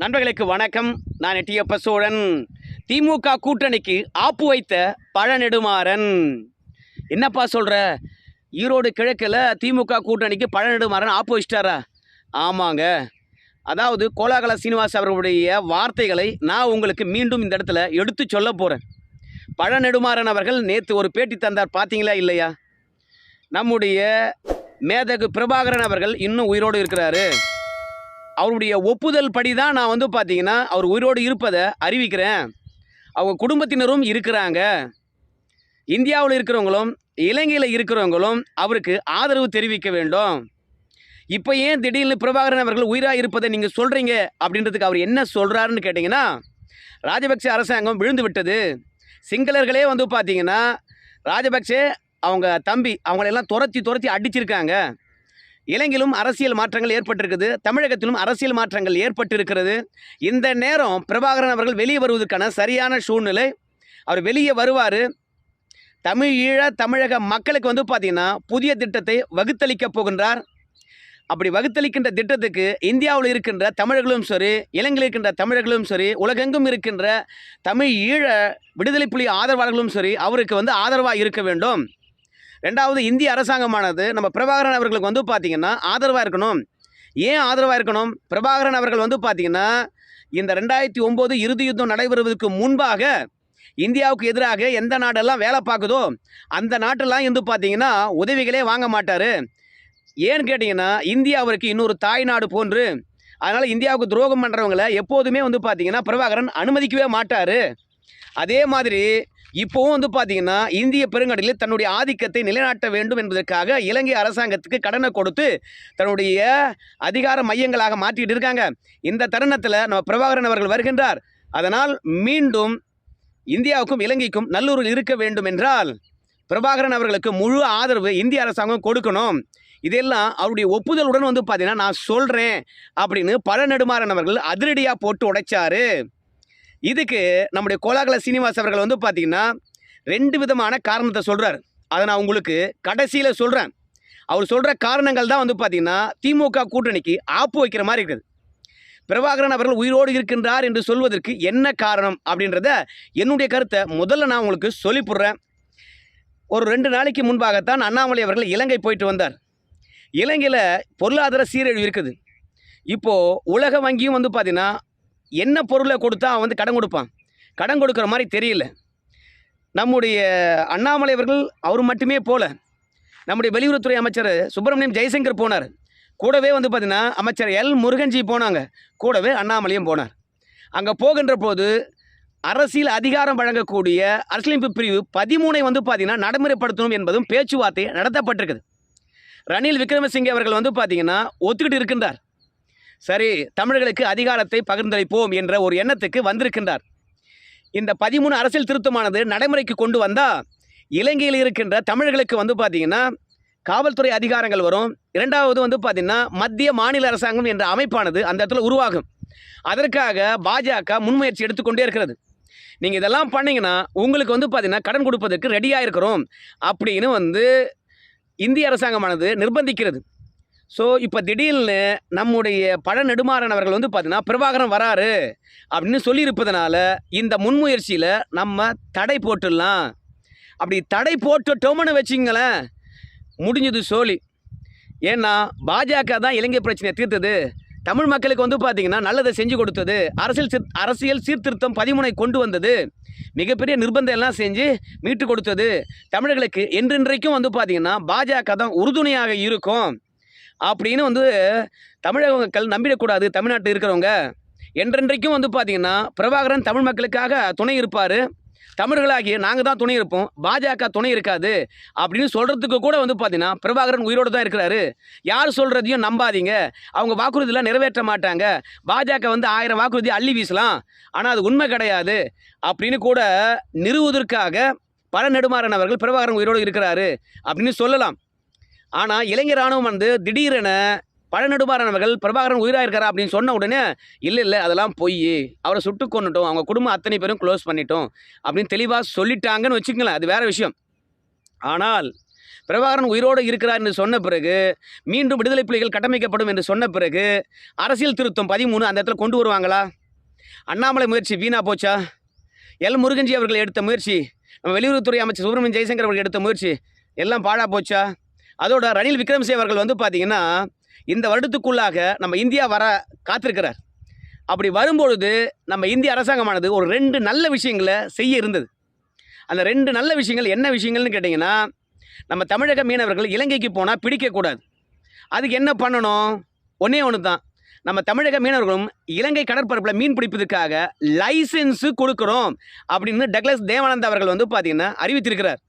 நண்பர்களுக்கு வணக்கம். நான் எட்டியப்ப சோழன். திமுக கூட்டணிக்கு ஆப்பு வைத்த பழநெடுமாறன். என்னப்பா சொல்கிற? ஈரோடு கிழக்கில் திமுக கூட்டணிக்கு பழநெடுமாறன் ஆப்பு வச்சிட்டாரா? ஆமாங்க. அதாவது கோலாகல சீனிவாஸ் அவர்களுடைய வார்த்தைகளை நான் உங்களுக்கு மீண்டும் இந்த இடத்துல எடுத்து சொல்ல போகிறேன். பழநெடுமாறன் அவர்கள் நேற்று ஒரு பேட்டி தந்தார், பார்த்தீங்களா இல்லையா? நம்முடைய மேதகு பிரபாகரன் அவர்கள் இன்னும் உயிரோடு இருக்கிறாரு. அவருடைய ஒப்புதல் படி தான் நான் பார்த்தீங்கன்னா அவர் உயிரோடு இருப்பதை அறிவிக்கிறேன். அவங்க குடும்பத்தினரும் இருக்கிறாங்க. இந்தியாவில் இருக்கிறவங்களும் இலங்கையில் இருக்கிறவங்களும் அவருக்கு ஆதரவு தெரிவிக்க வேண்டும். இப்போ ஏன் திடீர்னு பிரபாகரன் அவர்கள் உயிராக இருப்பதை நீங்கள் சொல்கிறீங்க அப்படின்றதுக்கு அவர் என்ன சொல்கிறாருன்னு கேட்டிங்கன்னா, ராஜபக்சே அரசாங்கம் விழுந்து விட்டது. சிங்களர்களே பார்த்தீங்கன்னா ராஜபக்சே அவங்க தம்பி அவங்களெல்லாம் துரத்தி அடிச்சிருக்காங்க. இலங்கையிலும் அரசியல் மாற்றங்கள் ஏற்பட்டிருக்குது, தமிழகத்திலும் அரசியல் மாற்றங்கள் ஏற்பட்டிருக்கிறது. இந்த நேரம் பிரபாகரன் அவர்கள் வெளியே வருவதற்கான சரியான சூழ்நிலை. அவர் வெளியே வருவார். தமிழக மக்களுக்கு பார்த்தீங்கன்னா புதிய திட்டத்தை வகுத்தளிக்கப் போகின்றார். அப்படி வகுத்தளிக்கின்ற திட்டத்துக்கு இந்தியாவில் இருக்கின்ற தமிழர்களும் சரி, இலங்கையில் இருக்கின்ற தமிழர்களும் சரி, உலகெங்கும் இருக்கின்ற தமிழ் விடுதலை புலி ஆதரவாளர்களும் சரி அவருக்கு ஆதரவாக இருக்க வேண்டும். ரெண்டாவது, இந்திய அரசாங்கமானது நம்ம பிரபாகரன் அவர்களுக்கு பார்த்தீங்கன்னா ஆதரவாக இருக்கணும். ஏன் ஆதரவாக இருக்கணும்? பிரபாகரன் அவர்கள் பார்த்தீங்கன்னா இந்த 2009 இறுதி யுத்தம் நடைபெறுவதற்கு முன்பாக இந்தியாவுக்கு எதிராக எந்த நாடெல்லாம் வேலை பார்க்குதோ அந்த நாட்டெல்லாம் பார்த்தீங்கன்னா உதவிகளே வாங்க மாட்டார். ஏன்னு கேட்டிங்கன்னா இந்தியா அவருக்கு இன்னொரு தாய் நாடு போன்று. அதனால் இந்தியாவுக்கு துரோகம் பண்ணுறவங்களை எப்போதுமே பார்த்தீங்கன்னா பிரபாகரன் அனுமதிக்கவே மாட்டார். அதே மாதிரி இப்போவும் பார்த்தீங்கன்னா இந்திய பெருங்கடலில் தன்னுடைய ஆதிக்கத்தை நிலைநாட்ட வேண்டும் என்பதற்காக இலங்கை அரசாங்கத்துக்கு கடனை கொடுத்து தன்னுடைய அதிகார மையங்களாக மாற்றிட்டு இருக்காங்க. இந்த தருணத்தில் நம்ம பிரபாகரன் அவர்கள் வருகின்றார். அதனால் மீண்டும் இந்தியாவுக்கும் இலங்கைக்கும் நல்லுறவு இருக்க வேண்டும் என்றால் பிரபாகரன் அவர்களுக்கு முழு ஆதரவு இந்திய அரசாங்கம் கொடுக்கணும். இதெல்லாம் அவருடைய ஒப்புதலுடன் பார்த்தீங்கன்னா நான் சொல்கிறேன் அப்படின்னு பழநெடுமாறன் அவர்கள் அதிரடியாக போட்டு உடைச்சாரு. இதுக்கு நம்முடைய கோலாகல சீனிவாஸ் அவர்கள் பார்த்தீங்கன்னா 2 விதமான காரணத்தை சொல்கிறார். அதை நான் உங்களுக்கு கடைசியில் சொல்கிறேன். அவர் சொல்கிற காரணங்கள் தான் பார்த்தீங்கன்னா திமுக கூட்டணிக்கு ஆப்பு வைக்கிற மாதிரி இருக்குது. பிரபாகரன் அவர்கள் உயிரோடு இருக்கின்றார் என்று சொல்வதற்கு என்ன காரணம் அப்படின்றத என்னுடைய கருத்தை முதல்ல நான் உங்களுக்கு சொல்லிவிடுறேன். ஒரு 2 நாளைக்கு முன்பாகத்தான் அண்ணாமலை அவர்கள் இலங்கை போயிட்டு வந்தார். இலங்கையில் பொருளாதார சீரழிவு இருக்குது. இப்போது உலக வங்கியும் பார்த்தீங்கன்னா என்ன பொருளை கொடுத்தா அவன் கடன் கொடுப்பான். கடன் கொடுக்குற மாதிரி தெரியல. நம்முடைய அண்ணாமலை அவர்கள் அவர் மட்டுமே போல, நம்முடைய வெளியுறவுத்துறை அமைச்சர் சுப்பிரமணியம் ஜெய்சங்கர் போனார். கூடவே பார்த்தீங்கன்னா அமைச்சர் எல் முருகன்ஜி போனாங்க. கூடவே அண்ணாமலையும் போனார். அங்கே போகின்ற போது அரசியல் அதிகாரம் வழங்கக்கூடிய அரசியலமைப்பு பிரிவு 13 பார்த்தீங்கன்னா நடைமுறைப்படுத்தணும் என்பதும் பேச்சுவார்த்தை நடத்தப்பட்டிருக்குது. ரணில் விக்ரமசிங்கே அவர்கள் பார்த்தீங்கன்னா ஒத்துக்கிட்டு இருக்கின்றார். சரி, தமிழர்களுக்கு அதிகாரத்தை பகிர்ந்தளிப்போம் என்ற ஒரு எண்ணத்துக்கு வந்திருக்கின்றார். இந்த 13 அரசியல் திருத்தமானது நடைமுறைக்கு கொண்டு வந்தால் இலங்கையில் இருக்கின்ற தமிழர்களுக்கு பார்த்தீங்கன்னா காவல்துறை அதிகாரங்கள் வரும். இரண்டாவது பார்த்தீங்கன்னா மத்திய மாநில அரசாங்கம் என்ற அமைப்பானது அந்த இடத்துல உருவாகும். அதற்காக பாஜக முன்முயற்சி எடுத்துக்கொண்டே இருக்கிறது. நீங்கள் இதெல்லாம் பண்ணிங்கன்னா உங்களுக்கு பார்த்தீங்கன்னா கடன் கொடுப்பதற்கு ரெடியாக இருக்கிறோம் அப்படின்னு இந்திய அரசாங்கமானது நிர்பந்திக்கிறது. ஸோ இப்போ திடீர்னு நம்முடைய பழநெடுமாறன் அவர்கள் பார்த்தீங்கன்னா பிரபாகரன் வராரு அப்படின்னு சொல்லியிருப்பதனால இந்த முன்முயற்சியில் நம்ம தடை போட்டுடலாம். அப்படி தடை போட்டுட்டோம்னு வச்சிங்களேன், முடிஞ்சது சோழி. ஏன்னா பாஜக தான் இலங்கை பிரச்சனையை தீர்த்தது. தமிழ் மக்களுக்கு பார்த்தீங்கன்னா நல்லதை செஞ்சு கொடுத்தது. அரசியல் சீர்திருத்தம் 13 கொண்டு வந்தது. மிகப்பெரிய நிர்பந்தம் எல்லாம் செஞ்சு மீட்டு கொடுத்தது. தமிழர்களுக்கு என்றென்றைக்கும் பார்த்தீங்கன்னா பாஜக தான் உறுதுணையாக இருக்கும் அப்படின்னு தமிழக மக்கள் நம்பிடக்கூடாது. தமிழ்நாட்டில் இருக்கிறவங்க என்றென்றைக்கும் பார்த்தீங்கன்னா பிரபாகரன் தமிழ் மக்களுக்காக துணை இருப்பார். தமிழர்களாகிய நாங்கள் தான் துணை இருப்போம், பாஜக துணை இருக்காது அப்படின்னு சொல்கிறதுக்கு கூட பார்த்தீங்கன்னா பிரபாகரன் உயிரோடு தான் இருக்கிறாரு. யார் சொல்கிறதையும் நம்பாதீங்க. அவங்க வாக்குறுதியெல்லாம் நிறைவேற்ற மாட்டாங்க. பாஜக 1000 வாக்குறுதி அள்ளி வீசலாம், ஆனால் அது உண்மை கிடையாது அப்படின்னு கூட நிறுவுவதற்காக பழநெடுமாறன் அவர்கள் பிரபாகரன் உயிரோடு இருக்கிறாரு அப்படின்னு சொல்லலாம். ஆனால் இளைஞர் இராணுவம் திடீரென பழநெடுமாறன் அவர்கள் பிரபாகரன் உயிராக இருக்கிறா அப்படின்னு சொன்ன உடனே இல்லை அதெல்லாம் பொய், அவரை சுட்டு கொண்டுட்டோம், அவங்க குடும்பம் அத்தனை பேரும் க்ளோஸ் பண்ணிட்டோம் அப்படின்னு தெளிவாக சொல்லிட்டாங்கன்னு வச்சுக்கங்களேன். அது வேறு விஷயம். ஆனால் பிரபாகரன் உயிரோடு இருக்கிறார் என்று சொன்ன பிறகு மீண்டும் விடுதலை புலிகள் கட்டமைக்கப்படும் என்று சொன்ன பிறகு அரசியல் திருத்தம் 13 அந்த இடத்துல கொண்டு வருவாங்களா? அண்ணாமலை முயற்சி வீணா போச்சா? எல் முருகன்ஜி அவர்கள் எடுத்த முயற்சி, நம்ம வெளியுறவுத்துறை அமைச்சர் சுப்பிரமணியன் ஜெயசங்கர் அவர்கள் எடுத்த முயற்சி எல்லாம் பாழா போச்சா? அதோட ரணில் விக்ரமசிங்கே அவர்கள் வந்து பார்த்திங்கன்னா இந்த வருடத்துக்குள்ளாக நம்ம இந்தியா வர காத்திருக்கிறார். அப்படி வரும்பொழுது நம்ம இந்திய அரசாங்கமானது ஒரு 2 நல்ல விஷயங்களை செய்ய இருந்தது. அந்த 2 நல்ல விஷயங்கள் என்ன விஷயங்கள்னு கேட்டிங்கன்னா, நம்ம தமிழக மீனவர்கள் இலங்கைக்கு போனால் பிடிக்கக்கூடாது. அதுக்கு என்ன பண்ணணும்? ஒன்றே ஒன்று தான். நம்ம தமிழக மீனவர்களும் இலங்கை கடற்பரப்பில் மீன் பிடிப்பதற்காக லைசன்ஸு கொடுக்குறோம் அப்படின்னு டக்ளஸ் தேவானந்தா அவர்கள் வந்து பார்த்திங்கன்னா அறிவித்திருக்கிறார்.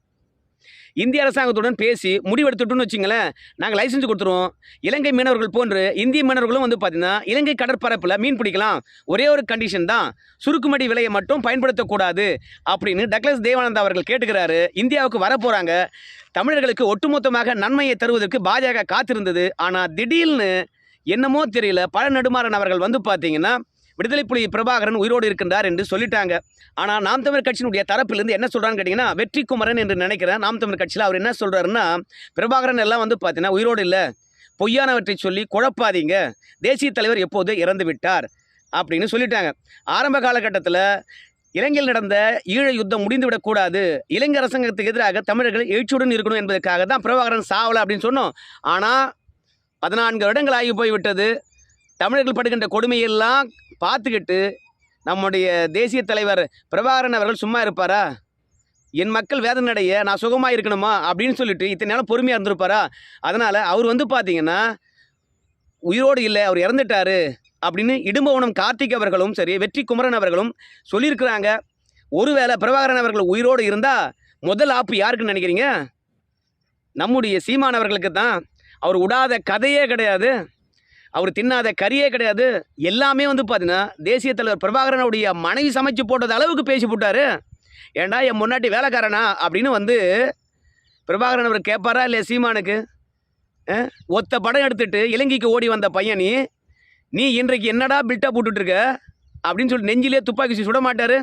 இந்திய அரசாங்கத்துடன் பேசி முடிவெடுத்துட்டோன்னு வச்சுங்களேன், நாங்கள் லைசன்ஸ் கொடுத்துருவோம். இலங்கை மீனவர்கள் போன்று இந்திய மீனவர்களும் வந்து பார்த்திங்கன்னா இலங்கை கடற்பரப்பில் மீன் பிடிக்கலாம். ஒரே ஒரு கண்டிஷன் தான், சுருக்குமடி விலையை மட்டும் பயன்படுத்தக்கூடாது அப்படின்னு டக்ளஸ் தேவானந்தா அவர்கள் கேட்டுக்கிறாரு. இந்தியாவுக்கு வரப்போகிறாங்க. தமிழர்களுக்கு ஒட்டுமொத்தமாக நன்மையை தருவதற்கு பாஜக காத்திருந்தது. ஆனால் திடீர்னு என்னமோ தெரியல, பழ நெடுமாறன் அவர்கள் வந்து பார்த்தீங்கன்னா விடுதலை புலி பிரபாகரன் உயிரோடு இருக்கின்றார் என்று சொல்லிட்டாங்க. ஆனால் நாம் தமிழர் கட்சியினுடைய தரப்பிலிருந்து என்ன சொல்கிறான்னு கேட்டிங்கன்னா, வெற்றி குமரன் என்று நினைக்கிறேன் நாம் தமிழர் கட்சியில் அவர் என்ன சொல்கிறாருன்னா, பிரபாகரன் எல்லாம் வந்து பார்த்தீங்கன்னா உயிரோடு இல்லை, பொய்யானவற்றை சொல்லி குழப்பாதீங்க, தேசிய தலைவர் எப்போது இறந்து விட்டார் அப்படின்னு சொல்லிட்டாங்க. ஆரம்ப காலகட்டத்தில் இலங்கையில் நடந்த ஈழ யுத்தம் முடிந்துவிடக்கூடாது, இலங்கை அரசாங்கத்துக்கு எதிராக தமிழர்கள் எழுச்சியுடன் இருக்கணும் என்பதற்காக தான் பிரபாகரன் சாவலை அப்படின்னு சொன்னோம். ஆனால் 14 வருடங்கள் ஆகி போய்விட்டது. தமிழர்கள் படுகின்ற கொடுமையெல்லாம் பார்த்துக்கிட்டு நம்முடைய தேசிய தலைவர் பிரபாகரன் அவர்கள் சும்மா இருப்பாரா? என் மக்கள் வேதனை அடைய நான் சுகமாக இருக்கணுமா அப்படின்னு சொல்லிட்டு இத்தனை நாள் பொறுமையாக இருந்திருப்பாரா? அதனால் அவர் வந்து பார்த்தீங்கன்னா உயிரோடு இல்லை, அவர் இறந்துட்டார் அப்படின்னு இடும்பவனம் கார்த்திக் அவர்களும் சரி, வெற்றி குமரன் அவர்களும் சொல்லியிருக்கிறாங்க. ஒருவேளை பிரபாகரன் அவர்கள் உயிரோடு இருந்தால் முதல் ஆப்பு யாருக்குன்னு நினைக்கிறீங்க? நம்முடைய சீமானவர்களுக்கு தான். அவர் விடாத கதையே கிடையாது, அவர் தின்னாத கறியே கிடையாது. எல்லாமே வந்து பார்த்தீங்கன்னா தேசிய தலைவர் பிரபாகரனுடைய மனைவி சமைச்சு போட்டது அளவுக்கு பேசி போட்டார். ஏண்டா என் முன்னாடி வேலைக்காரனா அப்படின்னு வந்து பிரபாகரன் அவர் கேட்பாரா இல்லையா சீமானுக்கு? ஒத்த படம் எடுத்துட்டு இலங்கைக்கு ஓடி வந்த பையன் நீ இன்றைக்கு என்னடா பில்டப் போட்டுட்ருக்க அப்படின்னு சொல்லி நெஞ்சிலே துப்பாக்கி சுட மாட்டார்.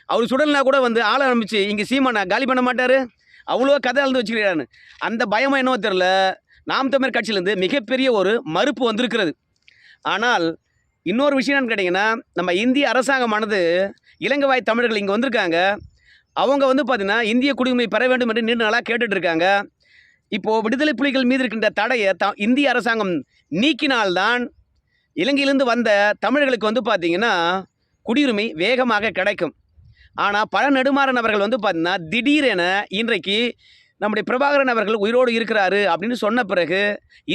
அவர் சுடல்னா கூட வந்து ஆளை ஆரம்பிச்சு இங்கே சீமானை காலி பண்ண மாட்டார். அவ்வளோ கதை அளந்து வச்சுக்கிறான்னு அந்த பயமாக என்னவோ தெரில, நாம் தமிழர் கட்சியிலேருந்து மிகப்பெரிய ஒரு மறுப்பு வந்திருக்கிறது. ஆனால் இன்னொரு விஷயம் என்னன்னு கேட்டிங்கன்னா, நம்ம இந்திய அரசாங்கமானது இலங்கை வாய் தமிழர்கள் இங்கே வந்திருக்காங்க. அவங்க வந்து பார்த்திங்கன்னா இந்திய குடியுரிமை பெற வேண்டும் என்று நீண்ட நாளாக கேட்டுட்ருக்காங்க. இப்போது விடுதலை புலிகள் மீது இருக்கின்ற தடையை இந்திய அரசாங்கம் நீக்கினால்தான் இலங்கையிலேருந்து வந்த தமிழர்களுக்கு வந்து பார்த்திங்கன்னா குடியுரிமை வேகமாக கிடைக்கும். ஆனால் பழ நெடுமாறன் அவர்கள் வந்து பார்த்திங்கன்னா திடீரென இன்றைக்கு நம்முடைய பிரபாகரன் அவர்கள் உயிரோடு இருக்கிறாரு அப்படின்னு சொன்ன பிறகு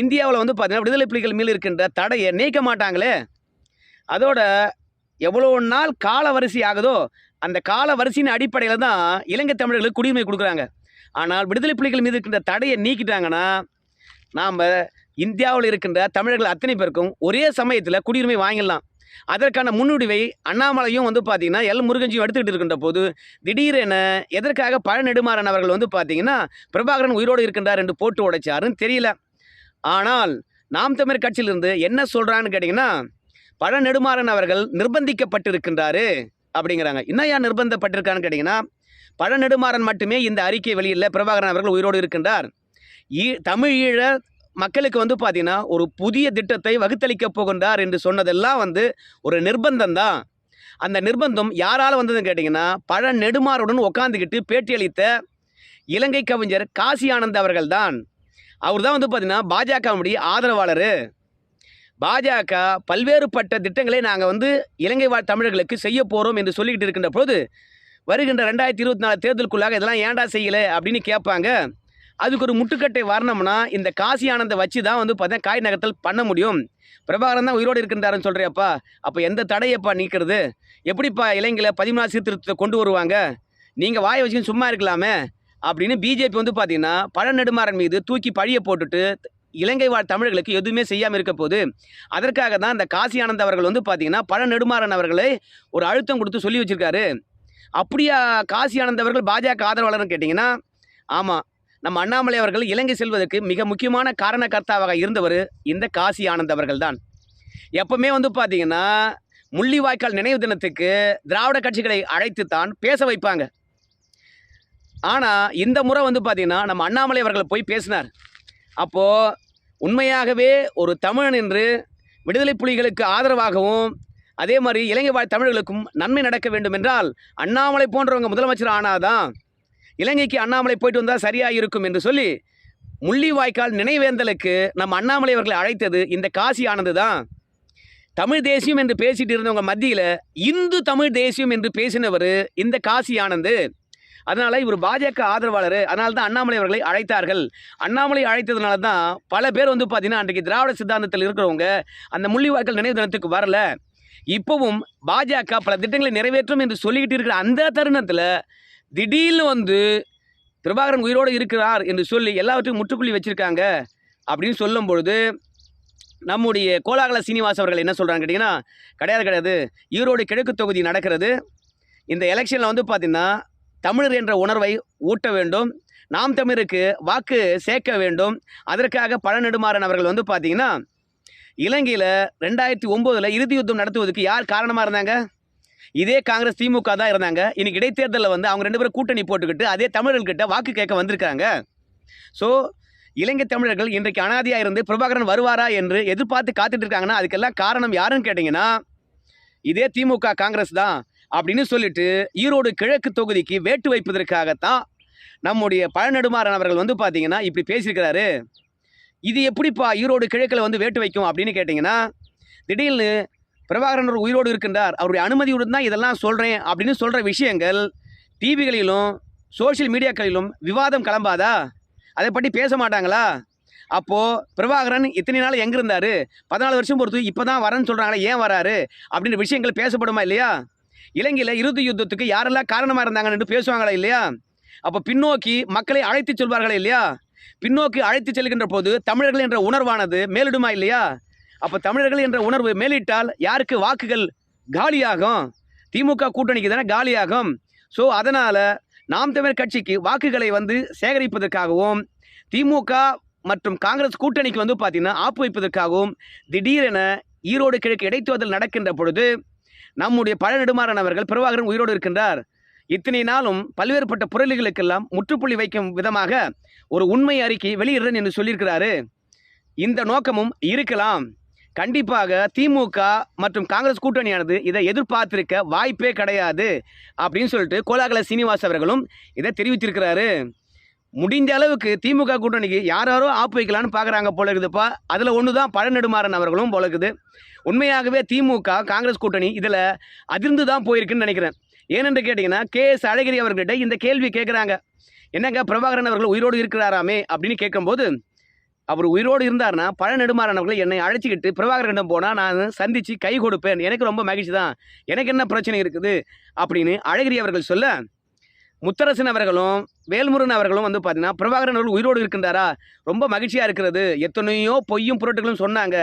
இந்தியாவில் வந்து பார்த்திங்கன்னா விடுதலை புலிகள் மீது இருக்கின்ற தடையை நீக்க மாட்டாங்களே. அதோட எவ்வளோ நாள் கால வரிசை ஆகுதோ அந்த கால வரிசையின் அடிப்படையில் தான் இலங்கை தமிழர்களுக்கு குடியுரிமை கொடுக்குறாங்க. ஆனால் விடுதலை புலிகள் மீது இருக்கின்ற தடையை நீக்கிட்டாங்கன்னா நாம் இந்தியாவில் இருக்கின்ற தமிழர்கள் அத்தனை பேருக்கும் ஒரே சமயத்தில் குடியுரிமை வாங்கிடலாம். அதற்கான முன்னுடிவை அண்ணாமலையும் வந்து பார்த்திங்கன்னா எல் முருகன்ஜியும் எடுத்துக்கிட்டு இருக்கின்ற போது திடீரென எதற்காக பழ நெடுமாறன் அவர்கள் வந்து பார்த்திங்கன்னா பிரபாகரன் உயிரோடு இருக்கின்றார் என்று போட்டு உடைச்சாருன்னு தெரியல. ஆனால் நாம் தமிழர் கட்சியிலிருந்து என்ன சொல்கிறான்னு கேட்டிங்கன்னா, பழ நெடுமாறன் அவர்கள் நிர்பந்திக்கப்பட்டிருக்கின்றாரு அப்படிங்கிறாங்க. என்ன ஏன் நிர்பந்தப்பட்டிருக்கான்னு கேட்டிங்கன்னா, பழ நெடுமாறன் மட்டுமே இந்த அறிக்கை வெளியில பிரபாகரன் அவர்கள் உயிரோடு இருக்கின்றார், தமிழ் ஈழ மக்களுக்கு வந்து பார்த்தீங்கன்னா ஒரு புதிய திட்டத்தை வகுத்தளிக்க போகின்றார் என்று சொன்னதெல்லாம் வந்து ஒரு நிர்பந்தம் தான். அந்த நிர்பந்தம் யாரால் வந்ததுன்னு கேட்டிங்கன்னா, பழ நெடுமாறுடன் உட்காந்துக்கிட்டு பேட்டியளித்த இலங்கை கவிஞர் காசி ஆனந்த் அவர்கள் தான். அவர் தான் வந்து பார்த்திங்கன்னா பாஜகவுடைய ஆதரவாளர். பாஜக பல்வேறுபட்ட திட்டங்களை நாங்கள் வந்து இலங்கை வாழ் தமிழர்களுக்கு செய்ய போகிறோம் என்று சொல்லிக்கிட்டு இருக்கின்ற போது வருகின்ற 2024 தேர்தலுக்குள்ளாக இதெல்லாம் ஏன்டா செய்யலை அப்படின்னு கேட்பாங்க. அதுக்கு ஒரு முட்டுக்கட்டை வரணும்னா இந்த காசி ஆனந்தை வச்சு தான் வந்து பார்த்தீங்கன்னா காய் நகர்த்தல் பண்ண முடியும். பிரபாகரன் தான் உயிரோடு இருக்கின்றாருன்னு சொல்கிறியப்பா, அப்போ எந்த தடையப்பா நீக்கிறது? எப்படிப்பா இலங்கையில் 14 சீர்திருத்தத்தை கொண்டு வருவாங்க? நீங்கள் வாயை வச்சுன்னு சும்மா இருக்கலாமே அப்படின்னு பிஜேபி வந்து பார்த்தீங்கன்னா பழ நெடுமாறன் மீது தூக்கி பழியை போட்டுட்டு இலங்கை வாழ் தமிழர்களுக்கு எதுவுமே செய்யாமல் இருக்க போது. அதற்காக தான் இந்த காசி ஆனந்த் அவர்கள் வந்து பார்த்தீங்கன்னா பழ நெடுமாறன் அவர்களை ஒரு அழுத்தம் கொடுத்து சொல்லி வச்சுருக்காரு. அப்படியா காசி ஆனந்த் அவர்கள் பாஜக ஆதரவாளர்னு கேட்டிங்கன்னா, ஆமாம், நம்ம அண்ணாமலை அவர்கள் இலங்கை செல்வதற்கு மிக முக்கியமான காரணகர்த்தாவாக இருந்தவர் இந்த காசி ஆனந்த் அவர்கள் தான். எப்பவுமே வந்து பார்த்தீங்கன்னா முள்ளிவாய்க்கால் நினைவு தினத்துக்கு திராவிட கட்சிகளை அழைத்து தான் பேச வைப்பாங்க. ஆனால் இந்த முறை வந்து பார்த்திங்கன்னா நம்ம அண்ணாமலை அவர்கள் போய் பேசினார். அப்போது உண்மையாகவே ஒரு தமிழன் என்று விடுதலை புலிகளுக்கு ஆதரவாகவும் அதே மாதிரி இலங்கை வாழ் தமிழர்களுக்கும் நன்மை நடக்க வேண்டும் என்றால் அண்ணாமலை போன்றவங்க முதலமைச்சர் ஆனாதான் இலங்கைக்கு அண்ணாமலை போயிட்டு வந்தால் சரியாக இருக்கும் என்று சொல்லி முள்ளிவாய்க்கால் நினைவேந்தலுக்கு நம்ம அண்ணாமலை அவர்களை அழைத்தது இந்த காசி ஆனந்த் தான். தமிழ் தேசியம் என்று பேசிட்டு இருந்தவங்க மத்தியில் இந்து தமிழ் தேசியம் என்று பேசினவர் இந்த காசி ஆனந்த். அதனால் இவர் பாஜக ஆதரவாளர். அதனால தான் அண்ணாமலை அவர்களை அழைத்தார்கள். அண்ணாமலை அழைத்ததுனால தான் பல பேர் வந்து பார்த்தீங்கன்னா அன்றைக்கு திராவிட சித்தாந்தத்தில் இருக்கிறவங்க அந்த முள்ளிவாய்க்கால் நினைவு தினத்துக்கு வரல. இப்போவும் பாஜக பல திட்டங்களை நிறைவேற்றும் என்று சொல்லிக்கிட்டு இருக்கிற அந்த தருணத்தில் திடீர்னு வந்து பிரபாகரன் உயிரோடு இருக்கிறார் என்று சொல்லி எல்லாவற்றையும் முற்றுப்புள்ளி வச்சுருக்காங்க அப்படின்னு சொல்லும் பொழுது நம்முடைய கோலாகல சீனிவாஸ் அவர்கள் என்ன சொல்கிறாங்க கேட்டிங்கன்னா, கிடையாது, ஈரோடு கிழக்கு தொகுதி நடக்கிறது. இந்த எலெக்ஷனில் வந்து பார்த்திங்கன்னா தமிழர் என்ற உணர்வை ஊட்ட வேண்டும், நாம் தமிழருக்கு வாக்கு சேர்க்க வேண்டும். அதற்காக பழநெடுமாறன் அவர்கள் வந்து பார்த்திங்கன்னா இலங்கையில் 2009 இறுதி யுத்தம் நடத்துவதற்கு யார் காரணமாக இருந்தாங்க? இதே காங்கிரஸ் திமுக தான் இருந்தாங்க. இன்னைக்கு இடைத்தேர்தலில் வந்து அவங்க 2 பேரும் கூட்டணி போட்டுக்கிட்டு அதே தமிழர்கள்கிட்ட வாக்கு கேட்க வந்திருக்காங்க. ஸோ இலங்கை தமிழர்கள் இன்றைக்கு அனாதியாக இருந்து பிரபாகரன் வருவாரா என்று எதிர்பார்த்து காத்துட்டு இருக்காங்கன்னா அதுக்கெல்லாம் காரணம் யாருன்னு கேட்டிங்கன்னா இதே திமுக காங்கிரஸ் தான் அப்படின்னு சொல்லிட்டு ஈரோடு கிழக்கு தொகுதிக்கு வேட்டு வைப்பதற்காகத்தான் நம்முடைய பழநெடுமாறன் அவர்கள் வந்து பார்த்தீங்கன்னா இப்படி பேசியிருக்கிறாரு. இது எப்படிப்பா ஈரோடு கிழக்கில் வந்து வேட்டு வைக்கும் அப்படின்னு கேட்டிங்கன்னா, திடீர்னு பிரபாகரன் ஒரு உயிரோடு இருக்கின்றார், அவருடைய அனுமதியுடன் தான் இதெல்லாம் சொல்கிறேன் அப்படின்னு சொல்கிற விஷயங்கள் டிவிகளிலும் சோஷியல் மீடியாக்களிலும் விவாதம் கிளம்பாதா? அதை பற்றி பேச மாட்டாங்களா? அப்போது பிரபாகரன் இத்தனை நாள் எங்கே இருந்தார், 14 வருஷம் பொறுத்து இப்போ தான் வரேன்னு சொல்கிறாங்களே, ஏன் வராரு அப்படின்ற விஷயங்கள் பேசப்படுமா இல்லையா? இலங்கையில் இறுதி யுத்தத்துக்கு யாரெல்லாம் காரணமாக இருந்தாங்கன்னு பேசுவாங்களா இல்லையா? அப்போ பின்னோக்கி மக்களை அழைத்து சொல்வார்களா இல்லையா? பின்னோக்கி அழைத்து செல்கின்ற போது தமிழர்கள் என்ற உணர்வானது மேலிடுமா இல்லையா? அப்போ தமிழர்கள் என்ற உணர்வு மேலிட்டால் யாருக்கு வாக்குகள் காலியாகும்? திமுக கூட்டணிக்கு தானே காலியாகும். ஸோ அதனால் நாம் தமிழர் கட்சிக்கு வாக்குகளை வந்து சேகரிப்பதற்காகவும் திமுக மற்றும் காங்கிரஸ் கூட்டணிக்கு வந்து பார்த்திங்கன்னா ஆப்பு வைப்பதற்காகவும் திடீரென ஈரோடு கிழக்கு இடைத்தேர்தல் நடக்கின்ற பொழுது நம்முடைய பழநெடுமாறன் அவர்கள் பிரபாகரன் உயிரோடு இருக்கின்றார், இத்தனை நாளும் பல்வேறுபட்ட புரளிகளுக்கெல்லாம் முற்றுப்புள்ளி வைக்கும் விதமாக ஒரு உண்மை அறிக்கை வெளியிடுறேன் என்று சொல்லியிருக்கிறாரு. இந்த நோக்கமும் இருக்கலாம். கண்டிப்பாக திமுக மற்றும் காங்கிரஸ் கூட்டணியானது இதை எதிர்பார்த்திருக்க வாய்ப்பே கிடையாது அப்படின்னு சொல்லிட்டு கோலாகல சீனிவாஸ் அவர்களும் இதை தெரிவித்திருக்கிறாரு. முடிந்த அளவுக்கு திமுக கூட்டணிக்கு யாரோ ஆப்பு வைக்கலான்னு பார்க்குறாங்க போல இருக்குதுப்பா. அதில் ஒன்று தான் பழநெடுமாறன் அவர்களும் போல இருக்குது. உண்மையாகவே திமுக காங்கிரஸ் கூட்டணி இதில் அதிர்ந்து தான் போயிருக்குன்னு நினைக்கிறேன். ஏனென்று கேட்டிங்கன்னா KS அழகிரி அவர்கிட்ட இந்த கேள்வி கேட்குறாங்க, என்னங்க பிரபாகரன் அவர்கள் உயிரோடு இருக்கிறாராமே அப்படின்னு கேட்கும்போது, அவர் உயிரோடு இருந்தார்னா பழநெடுமாறன் அவர்கள் என்னை அழைச்சிக்கிட்டு பிரபாகரனிடம் போனால் நான் சந்தித்து கை கொடுப்பேன், எனக்கு ரொம்ப மகிழ்ச்சி தான், எனக்கு என்ன பிரச்சனை இருக்குது அப்படின்னு அழகிரி அவர்கள் சொல்ல, முத்தரசன் அவர்களும் வேல்முருகன் அவர்களும் வந்து பார்த்தீங்கன்னா பிரபாகரன் அவர்கள் உயிரோடு இருக்கின்றாரா, ரொம்ப மகிழ்ச்சியாக இருக்கிறது, எத்தனையோ பொய்யும் புரட்டுகளும் சொன்னாங்க,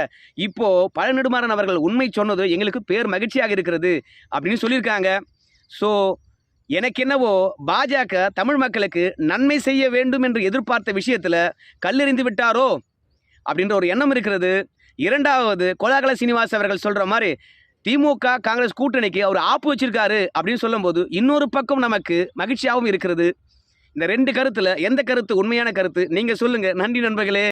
இப்போது பழநெடுமாறன் அவர்கள் உண்மை சொன்னது எங்களுக்கு பேர் மகிழ்ச்சியாக இருக்கிறது அப்படின்னு சொல்லியிருக்காங்க. ஸோ எனக்கு என்னவோ பாஜக தமிழ் மக்களுக்கு நன்மை செய்ய வேண்டும் என்று எதிர்பார்த்த விஷயத்தில் கல்லெறிந்து விட்டாரோ அப்படின்ற ஒரு எண்ணம் இருக்கிறது. இரண்டாவது கோலாகல சீனிவாஸ் அவர்கள் சொல்கிற மாதிரி திமுக காங்கிரஸ் கூட்டணிக்கு அவர் ஆப்பு வச்சிருக்காரு அப்படின்னு சொல்லும்போது இன்னொரு பக்கம் நமக்கு மகிழ்ச்சியாகவும் இருக்கிறது. இந்த 2 கருத்தில் எந்த கருத்து உண்மையான கருத்து நீங்கள் சொல்லுங்கள். நன்றி நண்பர்களே.